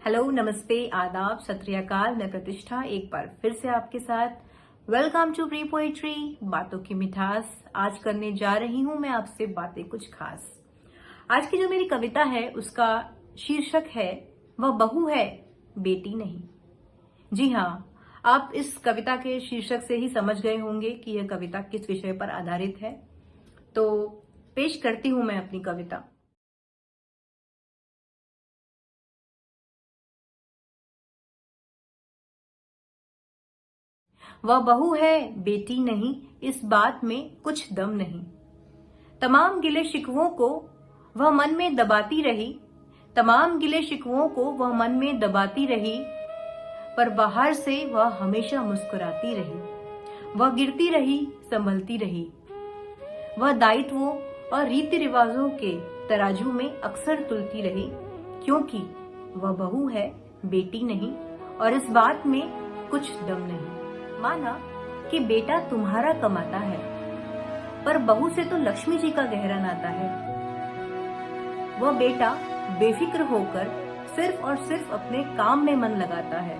Hello, नमस्ते, आदाब, सत श्री अकाल। मैं प्रतिष्ठा एक बार फिर से आपके साथ। वेलकम टू प्री पोएट्री, बातों की मिठास। आज करने जा रही हूं मैं आपसे बातें कुछ खास। आज की जो मेरी कविता है उसका शीर्षक है वह बहू है बेटी नहीं। जी हाँ, आप इस कविता के शीर्षक से ही समझ गए होंगे कि यह कविता किस विषय पर आधारित है। तो पेश करती हूं मैं अपनी कविता। वह बहू है बेटी नहीं, इस बात में कुछ दम नहीं। तमाम गिले शिकवों को वह मन में दबाती रही, तमाम गिले शिकवों को वह मन में दबाती रही, पर बाहर से वह हमेशा मुस्कुराती रही। वह गिरती रही, संभलती रही। वह दायित्वों और रीति रिवाजों के तराजू में अक्सर तुलती रही, क्योंकि वह बहू है बेटी नहीं और इस बात में कुछ दम नहीं। माना कि बेटा तुम्हारा कमाता है, पर बहू से तो लक्ष्मी जी का गहरा नाता है। वह बेटा बेफिक्र होकर सिर्फ और सिर्फ अपने काम में मन लगाता है,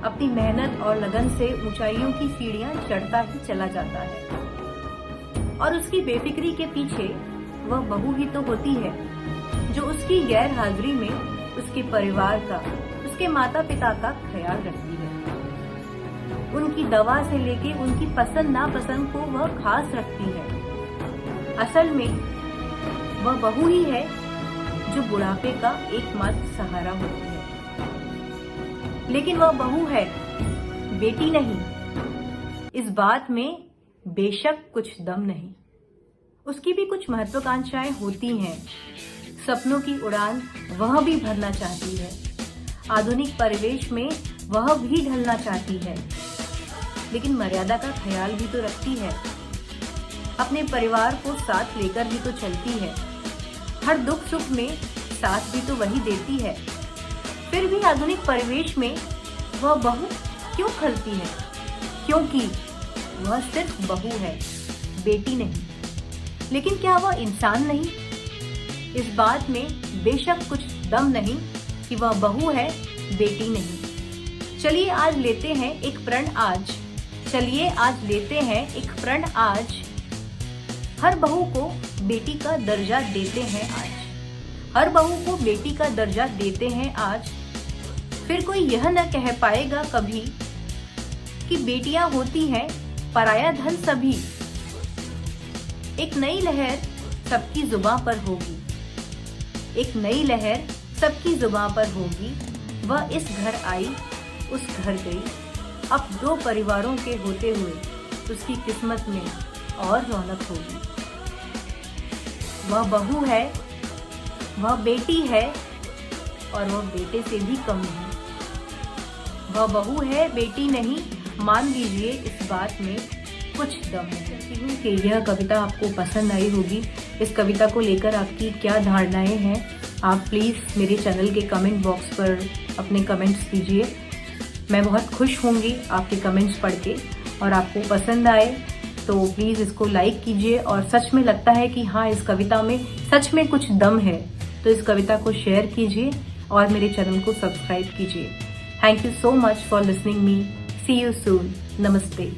अपनी मेहनत और लगन से ऊंचाइयों की सीढ़ियां चढ़ता ही चला जाता है। और उसकी बेफिक्री के पीछे वह बहू ही तो होती है, जो उसकी गैर हाजिरी में उसके परिवार का, उसके माता पिता का ख्याल रखती है। उनकी दवा से लेके उनकी पसंद नापसंद को वह खास रखती है। असल में वह बहू ही है जो बुढ़ापे का एकमात्र सहारा होती है। लेकिन वह बहू है बेटी नहीं, इस बात में बेशक कुछ दम नहीं। उसकी भी कुछ महत्वाकांक्षाएं होती हैं। सपनों की उड़ान वह भी भरना चाहती है। आधुनिक परिवेश में वह भी ढलना चाहती है, लेकिन मर्यादा का ख्याल भी तो रखती है। अपने परिवार को साथ लेकर भी तो चलती है। हर दुख सुख में साथ भी तो वही देती है। फिर भी आधुनिक परिवेश में वह बहू क्यों खलती है? क्योंकि वह सिर्फ बहू है, बेटी नहीं। लेकिन क्या वह इंसान नहीं? इस बात में बेशक कुछ दम नहीं कि वह बहू है बेटी नहीं। चलिए आज लेते हैं एक प्रण आज। चलिए आज लेते हैं एक प्रण आज। हर बहू को बेटी का दर्जा देते हैं आज। हर बहू को बेटी का दर्जा देते हैं आज। फिर कोई यह न कह पाएगा कभी कि बेटियां होती हैं पराया धन सभी। एक नई लहर सबकी जुबां पर होगी, एक नई लहर सबकी जुबां पर होगी। वह इस घर आई, उस घर गई। अब दो परिवारों के होते हुए उसकी किस्मत में और रौनक होगी। वह बहू है, वह बेटी है और वह बेटे से भी कम नहीं। वह बहू है बेटी नहीं, मान लीजिए इस बात में कुछ दम है। कहती हूँ कि यह कविता आपको पसंद आई होगी। इस कविता को लेकर आपकी क्या धारणाएं हैं, आप प्लीज़ मेरे चैनल के कमेंट बॉक्स पर अपने कमेंट्स दीजिए। मैं बहुत खुश होंगी आपके कमेंट्स पढ़ के। और आपको पसंद आए तो प्लीज़ इसको लाइक कीजिए, और सच में लगता है कि हाँ इस कविता में सच में कुछ दम है तो इस कविता को शेयर कीजिए और मेरे चैनल को सब्सक्राइब कीजिए। Thank you so much for listening me. See you soon. नमस्ते।